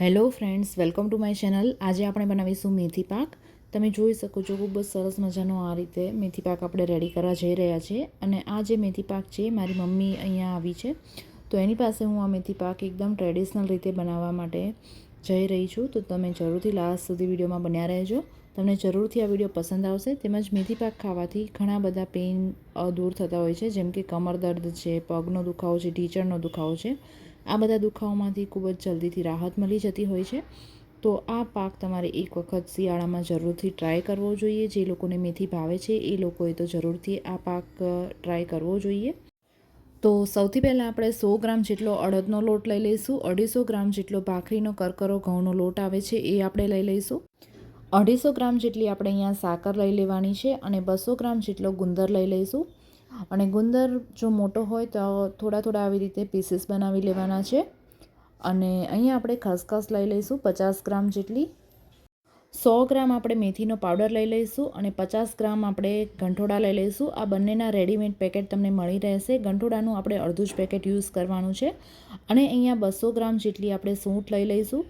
Hello friends, welcome to my channel. આજે આપણે બનાવીશું મેથી પાક. તમે જોઈ શકો છો ખૂબ જ સરસ મજાનો આ રીતે મેથી પાક આપણે રેડી કરવા જઈ રહ્યા છીએ. અને આ જે મેથી પાક છે મારી મમ્મી અહીંયા આવી છે, તો એની પાસે હું આ મેથી પાક એકદમ ટ્રેડિશનલ રીતે બનાવવા માટે જઈ રહી છું. તો તમે જરૂરથી લાસ્ટ સુધી વિડીયોમાં બન્યા રહેજો. તમને જરૂરથી આ વિડીયો પસંદ આવશે. તેમજ મેથી પાક ખાવાથી ઘણા બધા પેઇન દૂર થતા હોય છે, જેમ કે કમર દર્દ છે, પગનો દુખાવો છે, ઢીંચણનો દુખાવો છે. આ બધા દુખાવામાંથી ખૂબ જ જલ્દીથી રાહત મળી જતી હોય છે. તો આ પાક તમારે એક વખત શિયાળામાં જરૂરથી ટ્રાય કરવો જોઈએ. જે લોકોને મેથી ભાવે છે એ લોકોએ તો જરૂરથી આ પાક ટ્રાય કરવો જોઈએ. તો સૌથી પહેલાં આપણે 100 ગ્રામ જેટલો અડદનો લોટ લઈ લઈશું. 250 ગ્રામ જેટલો ભાખરીનો કરકરો ઘઉંનો લોટ આવે છે એ આપણે લઈ લઈશું. 250 ગ્રામ જેટલી આપણે અહીંયા સાકર લઈ લેવાની છે અને 200 ગ્રામ જેટલો ગુંદર લઈ લઈશું. અને ગુંદર જો મોટો હોય તો થોડા થોડા આવી રીતે પીસીસ બનાવી લેવાના છે. અને અહીંયા આપણે ખસખસ લઈ લઈશું 50 ગ્રામ જેટલી. 100 ગ્રામ આપણે મેથીનો પાવડર લઈ લઈશું અને 50 ગ્રામ આપણે ગંઠોડા લઈ લઈશું. આ બંનેના રેડીમેડ પેકેટ તમને મળી રહેશે. ગંઠોડાનું આપણે અડધું જ પેકેટ યુઝ કરવાનું છે. અને અહીંયા 200 ગ્રામ જેટલી આપણે સૂંઠ લઈ લઈશું.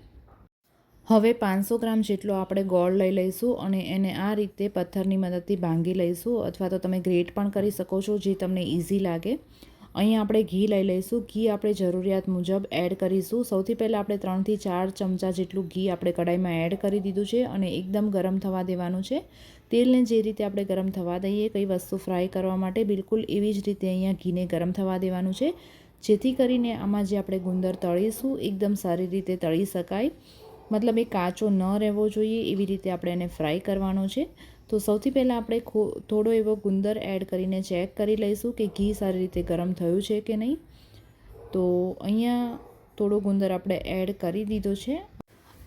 હવે 500 ગ્રામ જેટલો આપણે ગોળ લઈ લઈશું અને એને આ રીતે પથ્થરની મદદથી ભાંગી લઈશું, અથવા તો તમે ગ્રેટ પણ કરી શકો છો, જે તમને ઇઝી લાગે. અહીંયા આપણે ઘી લઈ લઈશું. ઘી આપણે જરૂરિયાત મુજબ એડ કરીશું. સૌથી પહેલાં આપણે 3 થી 4 ચમચા જેટલું ઘી આપણે કડાઈમાં એડ કરી દીધું છે અને એકદમ ગરમ થવા દેવાનું છે. તેલને જે રીતે આપણે ગરમ થવા દઈએ કઈ વસ્તુ ફ્રાય કરવા માટે, બિલકુલ એવી જ રીતે અહીંયા ઘીને ગરમ થવા દેવાનું છે, જેથી કરીને આમાં જે આપણે ગુંદર તળીશું એકદમ સારી રીતે તળી શકાય. મતલબ એ કાચો ન રહેવો જોઈએ, એવી રીતે આપણે એને ફ્રાય કરવાનો છે. તો સૌથી પહેલાં આપણે થોડો એવો ગુંદર એડ કરીને ચેક કરી લઈશું કે ઘી સારી રીતે ગરમ થયું છે કે નહીં. તો અહીંયા થોડો ગુંદર આપણે એડ કરી દીધો છે.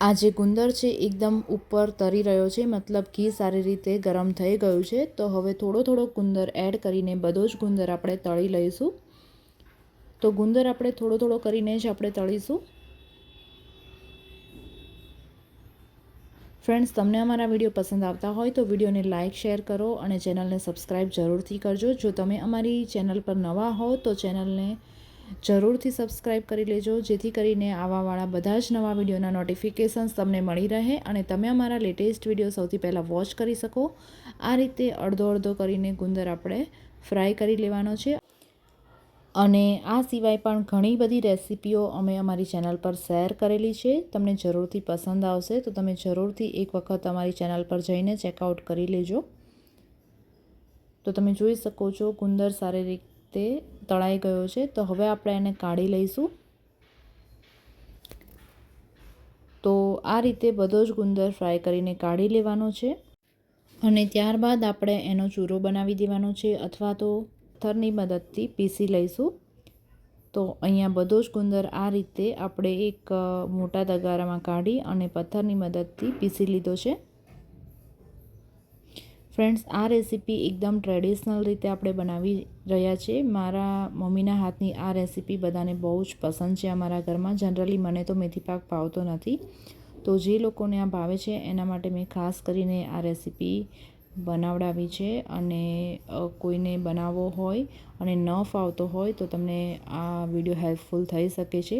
આ જે ગુંદર છે એકદમ ઉપર તરી રહ્યો છે, મતલબ ઘી સારી રીતે ગરમ થઈ ગયું છે. તો હવે થોડો થોડો ગુંદર એડ કરીને બધો જ ગુંદર આપણે તળી લઈશું. તો ગુંદર આપણે થોડો થોડો કરીને જ આપણે તળીશું. ફ્રેન્ડ્સ, તમને અમારા વિડીયો પસંદ આવતા હોય તો વિડીયોને લાઇક, શેર કરો અને ચેનલને સબસ્ક્રાઈબ જરૂરથી કરજો. જો તમે અમારી ચેનલ પર નવા હો તો ચેનલને જરૂરથી સબસ્ક્રાઈબ કરી લેજો, જેથી કરીને આવાવાળા બધા જ નવા વિડીયોના નોટિફિકેશન્સ તમને મળી રહે અને તમે અમારા લેટેસ્ટ વિડીયો સૌથી પહેલાં વોચ કરી શકો. આ રીતે અડધો અડધો કરીને ગુંદર આપણે ફ્રાય કરી લેવાનો છે. અને આ સિવાય પણ ઘણી બધી રેસિપીઓ અમે અમારી ચેનલ પર શેર કરેલી છે. તમને જરૂરથી પસંદ આવશે તો તમે જરૂરથી એક વખત અમારી ચેનલ પર જઈને ચેકઆઉટ કરી લેજો. તો તમે જોઈ શકો છો ગુંદર સારી રીતે તળાઈ ગયો છે. તો હવે આપણે એને કાઢી લઈશું. તો આ રીતે બધો જ ગુંદર ફ્રાય કરીને કાઢી લેવાનો છે. અને ત્યારબાદ આપણે એનો ચૂરો બનાવી દેવાનો છે, અથવા તો પથ્થરની મદદથી પીસી લઈશું. તો અહીંયા બધો જ ગુંદર આ રીતે આપણે એક મોટા તગારામાં કાઢી અને પથ્થરની મદદથી પીસી લીધો છે. ફ્રેન્ડ્સ, આ રેસીપી એકદમ ટ્રેડિશનલ રીતે આપણે બનાવી રહ્યા છીએ. મારા મમ્મીના હાથની આ રેસીપી બધાને બહુ જ પસંદ છે અમારા ઘરમાં. જનરલી મને તો મેથી પાક ભાવતો નથી, તો જે લોકોને આ ભાવે છે એના માટે મેં ખાસ કરીને આ રેસીપી બનાવડાવી છે. અને કોઈને બનાવવો હોય અને ન ફાવતો હોય તો તમને આ વિડીયો હેલ્પફુલ થઈ શકે છે.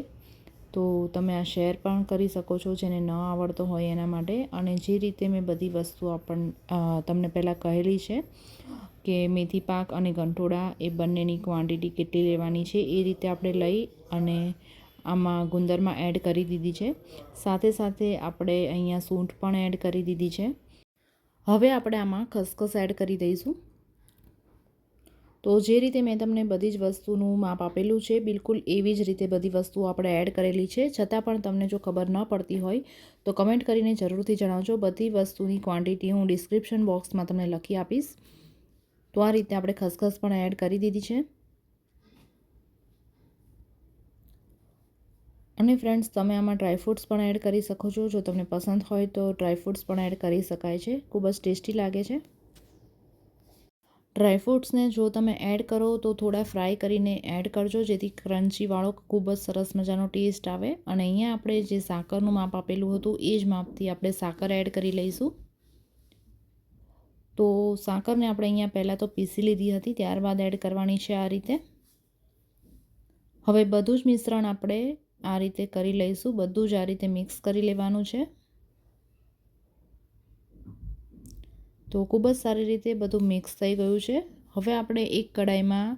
તો તમે આ શેર પણ કરી શકો છો જેને ન આવડતો હોય એના માટે. અને જે રીતે મેં બધી વસ્તુ તમને પહેલાં કહેલી છે કે મેથી પાક અને ગંઠોડા એ બંનેની ક્વોન્ટિટી કેટલી લેવાની છે, એ રીતે આપણે લઈ અને આમાં ગુંદરમાં એડ કરી દીધી છે. સાથે સાથે આપણે અહીંયા સૂંઠ પણ એડ કરી દીધી છે. હવે આપણે આમાં ખસખસ એડ કરી દઈશું. તો જે રીતે મેં તમને બધી જ વસ્તુનું માપ આપેલું છે, બિલકુલ એવી જ રીતે બધી વસ્તુઓ આપણે એડ કરેલી છે. છતાં પણ તમને જો ખબર ન પડતી હોય તો કમેન્ટ કરીને જરૂરથી જણાવજો. બધી વસ્તુની ક્વોન્ટિટી હું ડિસ્ક્રિપ્શન બોક્સમાં તમને લખી આપીશ. તો આ રીતે આપણે ખસખસ પણ એડ કરી દીધી છે. અને ફ્રેન્ડ્સ, તમે આમાં ડ્રાયફ્રૂટ્સ પણ એડ કરી શકો છો. જો તમને પસંદ હોય તો ડ્રાયફ્રૂટ્સ પણ એડ કરી શકાય છે. ખૂબ જ ટેસ્ટી લાગે છે. ડ્રાયફ્રૂટ્સને જો તમે એડ કરો તો થોડા ફ્રાય કરીને એડ કરજો, જેથી ક્રન્ચીવાળો ખૂબ જ સરસ મજાનો ટેસ્ટ આવે. અને અહીંયા આપણે જે સાકરનું માપ આપેલું હતું એ જ માપથી આપણે સાકર એડ કરી લઈશું. તો સાકરને આપણે અહીંયા પહેલાં તો પીસી લીધી હતી, ત્યારબાદ એડ કરવાની છે આ રીતે. હવે બધું જ મિશ્રણ આપણે આ રીતે કરી લઈશું. બધું જ આ રીતે મિક્સ કરી લેવાનું છે. તો ખૂબ જ સારી રીતે બધું મિક્સ થઈ ગયું છે. હવે આપણે એક કડાઈમાં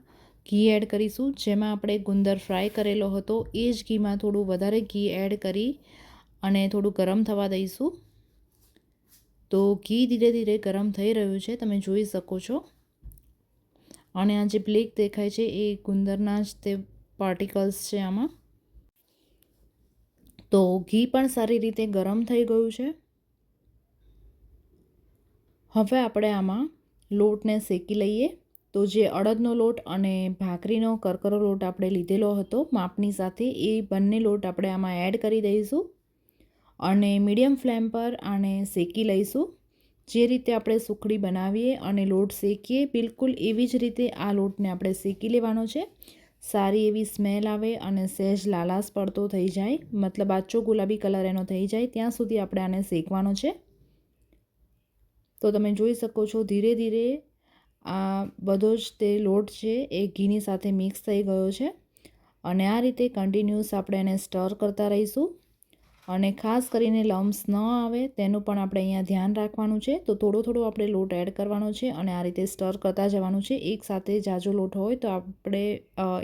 ઘી એડ કરીશું, જેમાં આપણે ગુંદર ફ્રાય કરેલો હતો એ જ ઘીમાં થોડું વધારે ઘી એડ કરી અને થોડું ગરમ થવા દઈશું. તો ઘી ધીરે ધીરે ગરમ થઈ રહ્યું છે, તમે જોઈ શકો છો. અને આ જે બ્લેક દેખાય છે એ ગુંદરના જ તે પાર્ટિકલ્સ છે આમાં. તો ઘી પણ સારી રીતે ગરમ થઈ ગયું છે. હવે આપણે આમાં લોટને શેકી લઈએ. તો જે અડદનો લોટ અને ભાખરીનો કરકરો લોટ આપણે લીધેલો હતો માપની સાથે, એ બંને લોટ આપણે આમાં એડ કરી દઈશું અને મીડિયમ ફ્લેમ પર આને શેકી લઈશું. જે રીતે આપણે સુખડી બનાવીએ અને લોટ શેકીએ, બિલકુલ એવી જ રીતે આ લોટને આપણે શેકી લેવાનો છે. સારી એવી સ્મેલ આવે અને સહેજ લાલાશ પડતો થઈ જાય, મતલબ આછો ગુલાબી કલર એનો થઈ જાય ત્યાં સુધી આપણે આને શેકવાનો છે. તો તમે જોઈ શકો છો ધીરે ધીરે આ બધો જ તે લોટ છે એ ઘીની સાથે મિક્સ થઈ ગયો છે. અને આ રીતે કન્ટિન્યુઅસ આપણે એને સ્ટર કરતા રહીશું. અને ખાસ કરીને લમ્સ ન આવે તેનું પણ આપણે અહીંયા ધ્યાન રાખવાનું છે. તો થોડો થોડો આપણે લોટ એડ કરવાનો છે અને આ રીતે સ્ટર કરતા જવાનું છે. એકસાથે જાજો લોટ હોય તો આપણે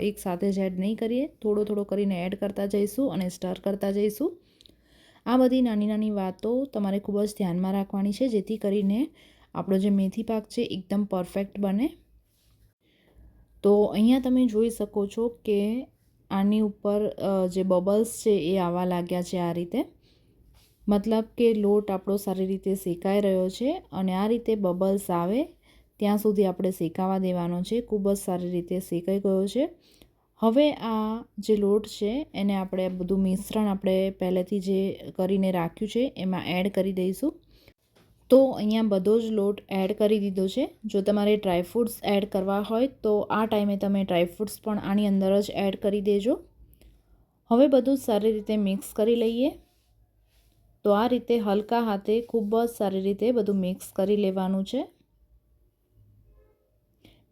એકસાથે જ એડ નહીં કરીએ, થોડો થોડો કરીને એડ કરતા જઈશું અને સ્ટર કરતા જઈશું. આ બધી નાની નાની વાતો તમારે ખૂબ જ ધ્યાનમાં રાખવાની છે, જેથી કરીને આપણો જે મેથી પાક છે એકદમ પરફેક્ટ બને. તો અહીંયા તમે જોઈ શકો છો કે આની ઉપર જે બબલ્સ છે એ આવવા લાગ્યા છે આ રીતે, મતલબ કે લોટ આપણો સારી રીતે શેકાઈ રહ્યો છે. અને આ રીતે બબલ્સ આવે ત્યાં સુધી આપણે શેકાવા દેવાનો છે. ખૂબ જ સારી રીતે શેકાઈ ગયો છે. હવે આ જે લોટ છે એને આપણે બધું મિશ્રણ આપણે પહેલેથી જે કરીને રાખ્યું છે એમાં એડ કરી દઈશું. તો અહીંયા બધો જ લોટ એડ કરી દીધો છે. જો તમારે ડ્રાયફ્રૂટ્સ એડ કરવા હોય તો આ ટાઈમે તમે ડ્રાયફ્રૂટ્સ પણ આની અંદર જ એડ કરી દેજો. હવે બધું સારી રીતે મિક્સ કરી લઈએ. તો આ રીતે હલકા હાથે ખૂબ જ સારી રીતે બધું મિક્સ કરી લેવાનું છે.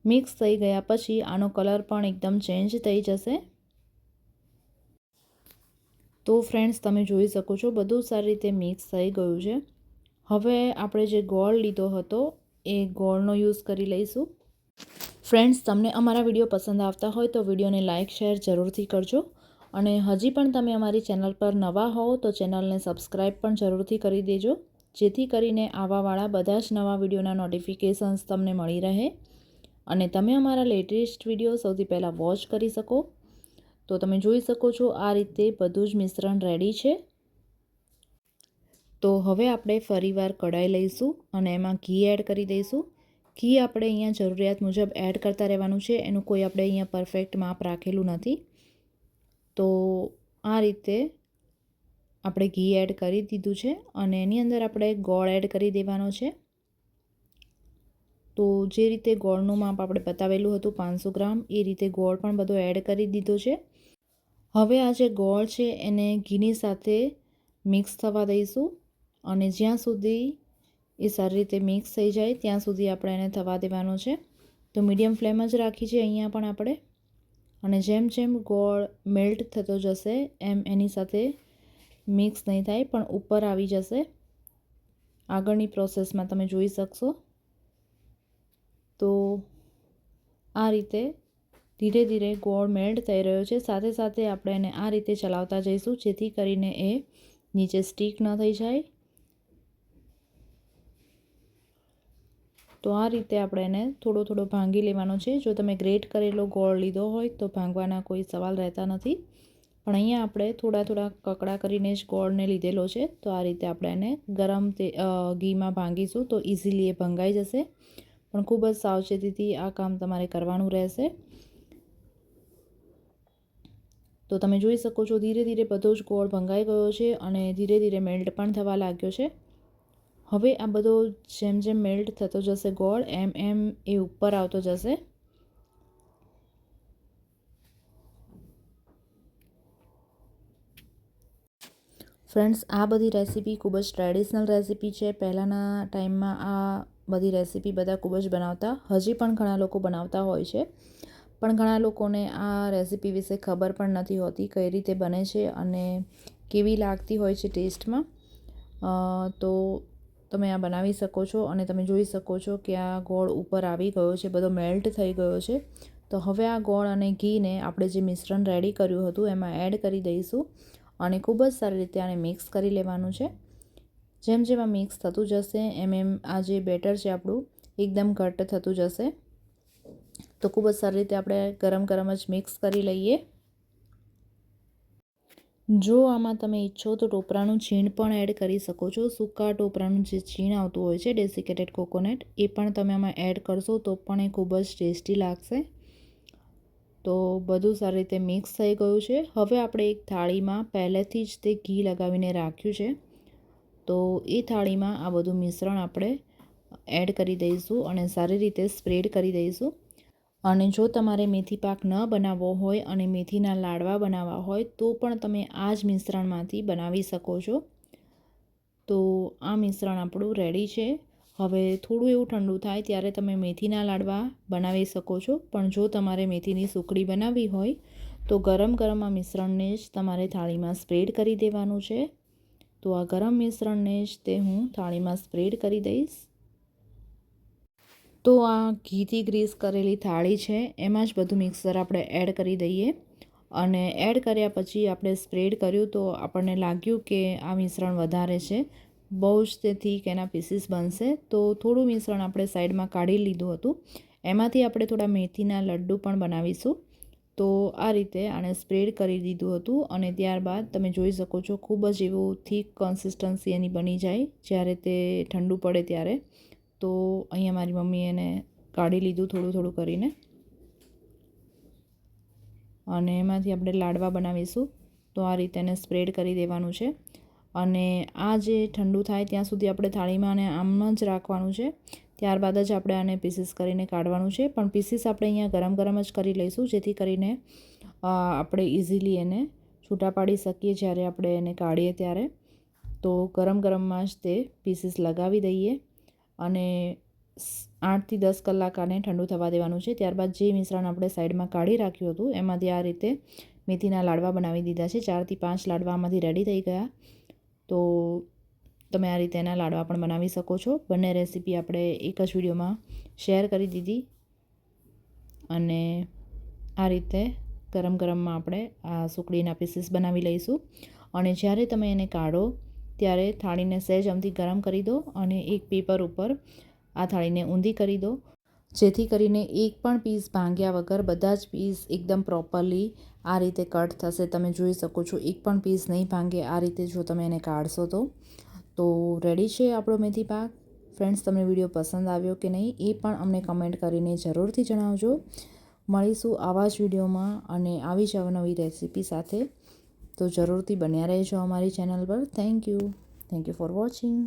મિક્સ થઈ ગયા પછી આનો કલર પણ એકદમ ચેન્જ થઈ જશે. તો ફ્રેન્ડ્સ તમે જોઈ શકો છો બધું સારી રીતે મિક્સ થઈ ગયું છે. હવે આપણે જે ગોળ લીધો હતો એ ગોળનો યુઝ કરી લઈશું. ફ્રેન્ડ્સ તમને અમારા વિડીયો પસંદ આવતા હોય તો વિડીયોને લાઇક શેર જરૂરથી કરજો. અને હજી પણ તમે અમારી ચેનલ પર નવા હો તો ચેનલને સબસ્ક્રાઈબ પણ જરૂરથી કરી દેજો, જેથી કરીને આવાવાળા બધા જ નવા વિડીયોના નોટિફિકેશન્સ તમને મળી રહે અને તમે અમારા લેટેસ્ટ વિડીયો સૌથી પહેલાં વોચ કરી શકો. તો તમે જોઈ શકો છો આ રીતે બધું જ મિશ્રણ રેડી છે. તો હવે આપણે ફરીવાર કઢાઈ લઈશું અને એમાં ઘી એડ કરી દઈશું. ઘી આપણે અહીંયા જરૂરિયાત મુજબ એડ કરતા રહેવાનું છે, એનું કોઈ આપણે અહીંયા પરફેક્ટ માપ રાખેલું નથી. તો આ રીતે આપણે ઘી એડ કરી દીધું છે અને એની અંદર આપણે ગોળ એડ કરી દેવાનો છે. તો જે રીતે ગોળનું માપ આપણે બતાવેલું હતું 500 ગ્રામ, એ રીતે ગોળ પણ બધો એડ કરી દીધો છે. હવે આ જે ગોળ છે એને ઘીની સાથે મિક્સ થવા દઈશું અને જ્યાં સુધી એ સારી રીતે મિક્સ થઈ જાય ત્યાં સુધી આપણે એને થવા દેવાનો છે. તો મીડિયમ ફ્લેમ જ રાખી છે અહીંયા પણ આપણે. અને જેમ જેમ ગોળ મેલ્ટ થતો જશે એમ એની સાથે મિક્સ નહીં થાય પણ ઉપર આવી જશે. આગળની પ્રોસેસમાં તમે જોઈ શકશો. તો આ રીતે ધીરે ધીરે ગોળ મેલ્ટ થઈ રહ્યો છે. સાથે સાથે આપણે એને આ રીતે ચલાવતા જઈશું, જેથી કરીને એ નીચે સ્ટીક ન થઈ જાય. તો આ રીતે આપણે એને થોડો થોડો ભાંગી લેવાનો છે. જો તમે ગ્રેટ કરેલો ગોળ લીધો હોય તો ભાંગવાના કોઈ સવાલ રહેતા નથી, પણ અહીંયા આપણે થોડા થોડા કકડા કરીને જ ગોળને લીધેલો છે. તો આ રીતે આપણે એને ગરમ ઘીમાં ભાંગીશું તો ઇઝીલી એ ભંગાઈ જશે. પણ ખૂબ જ સાવચેતીથી આ કામ તમારે કરવાનું રહેશે. તો તમે જોઈ શકો છો ધીરે ધીરે બધો જ ગોળ ભંગાઈ ગયો છે અને ધીરે ધીરે મેલ્ટ પણ થવા લાગ્યો છે. હવે આ બધો જેમ જેમ મેલ્ટ થતો જશે ગોળ એમ એમ એ ઉપર આવતો જશે. ફ્રેન્ડ્સ આ બધી રેસીપી ખૂબ જ ટ્રેડિશનલ રેસીપી છે. પહેલાંના ટાઈમમાં આ બધી રેસીપી બધા ખૂબ જ બનાવતા, હજી પણ ઘણા લોકો બનાવતા હોય છે. પણ ઘણા લોકોને આ રેસીપી વિશે ખબર પણ નથી હોતી કઈ રીતે બને છે અને કેવી લાગતી હોય છે ટેસ્ટમાં. તો તમે આ બનાવી શકો છો અને તમે જોઈ શકો છો કે આ ગોળ ઉપર આવી ગયો છે, બધો મેલ્ટ થઈ ગયો છે. તો હવે આ ગોળ અને ઘીને આપણે જે મિશ્રણ રેડી કર્યું હતું એમાં એડ કરી દઈશું અને ખૂબ જ સારી રીતે આને મિક્સ કરી લેવાનું છે. જેમ જેમ આ મિક્સ થતું જશે એમ એમ આ જે બેટર છે આપણું એકદમ ઘટ્ટ થતું જશે. તો ખૂબ જ સારી રીતે આપણે ગરમ ગરમ જ મિક્સ કરી લઈએ. જો આમાં તમે ઈચ્છો તો ટોપરાનું છીણ પણ એડ કરી શકો છો. સૂકા ટોપરાનું જે છીણ આવતું હોય છે ડેસિકેટેડ કોકોનટ, એ પણ તમે આમાં એડ કરશો તો પણ એ ખૂબ જ ટેસ્ટી લાગશે. તો બધું સારી રીતે મિક્સ થઈ ગયું છે. હવે આપણે એક થાળીમાં પહેલેથી જ તે ઘી લગાવીને રાખ્યું છે. તો એ થાળીમાં આ બધું મિશ્રણ આપણે એડ કરી દઈશું અને સારી રીતે સ્પ્રેડ કરી દઈશું. અને જો તમારે મેથી પાક ન બનાવવો હોય અને મેથીના લાડવા બનાવવા હોય તો પણ તમે આ જ મિશ્રણમાંથી બનાવી શકો છો. તો આ મિશ્રણ આપણું રેડી છે. હવે થોડું એવું ઠંડુ થાય ત્યારે તમે મેથીના લાડવા બનાવી શકો છો. પણ જો તમારે મેથીની સુખડી બનાવવી હોય તો ગરમ ગરમ આ મિશ્રણને જ તમારે થાળીમાં સ્પ્રેડ કરી દેવાનું છે. તો આ ગરમ મિશ્રણને જ તે હું થાળીમાં સ્પ્રેડ કરી દઈશ. તો આ ઘીથી ગ્રીસ કરેલી થાળી છે એમાં જ બધું મિક્સર આપણે એડ કરી દઈએ અને એડ કર્યા પછી આપણે સ્પ્રેડ કર્યું તો આપણને લાગ્યું કે આ મિશ્રણ વધારે છે, બહુ જ તે થીક એના પીસીસ બનશે. તો થોડું મિશ્રણ આપણે સાઈડમાં કાઢી લીધું હતું. એમાંથી આપણે થોડા મેથીના લડ્ડુ પણ બનાવીશું. તો આ રીતે આને સ્પ્રેડ કરી દીધું હતું અને ત્યારબાદ તમે જોઈ શકો છો ખૂબ જ એવું થીક કન્સિસ્ટન્સી એની બની જાય જ્યારે તે ઠંડુ પડે ત્યારે. તો અહીંયા મારી મમ્મીએ એને કાઢી લીધું થોડું થોડું કરીને અને એમાંથી આપણે લાડવા બનાવીશું. તો આ રીતે એને સ્પ્રેડ કરી દેવાનું છે અને આ જે ઠંડુ થાય ત્યાં સુધી આપણે થાળીમાં આને આમ જ રાખવાનું છે. ત્યારબાદ જ આપણે આને પીસીસ કરીને કાઢવાનું છે. પણ પીસીસ આપણે અહીંયા ગરમ ગરમ જ કરી લઈશું જેથી કરીને આપણે ઇઝીલી એને છૂટા પાડી શકીએ જ્યારે આપણે એને કાઢીએ ત્યારે. તો ગરમ ગરમમાં જ તે પીસીસ લગાવી દઈએ અને 8 થી 10 કલાક આને ઠંડુ થવા દેવાનું છે. ત્યારબાદ જે મિશ્રણ આપણે સાઈડમાં કાઢી રાખ્યું હતું એમાંથી આ રીતે મેથીના લાડવા બનાવી દીધા છે. 4 થી 5 લાડવા આમાંથી રેડી થઈ ગયા. તો તમે આ રીતે એના લાડવા પણ બનાવી શકો છો. બંને રેસીપી આપણે એક જ વિડીયોમાં શેર કરી દીધી અને આ રીતે ગરમ ગરમમાં આપણે આ સુખડીના પીસીસ બનાવી લઈશું. અને જ્યારે તમે એને કાઢો ત્યારે થાળીને સહેજ અમથી ગરમ કરી દો અને એક પેપર ઉપર આ થાળીને ઊંધી કરી દો જેથી કરીને એક પણ પીસ ભાંગ્યા વગર બધા જ પીસ એકદમ પ્રોપરલી આ રીતે કટ થશે. તમે જોઈ શકો છો એક પણ પીસ નહીં ભાંગે આ રીતે જો તમે એને કાઢશો તો રેડી છે આપણો મેથી પાક. ફ્રેન્ડ્સ, તમને વિડીયો પસંદ આવ્યો કે નહીં એ પણ અમને કમેન્ટ કરીને જરૂરથી જણાવજો. મળીશું આવા જ વિડીયોમાં અને આવી જ અવનવી રેસીપી સાથે. તો જરૂરથી બન્યા રહેજો અમારી ચેનલ પર. Thank you for watching.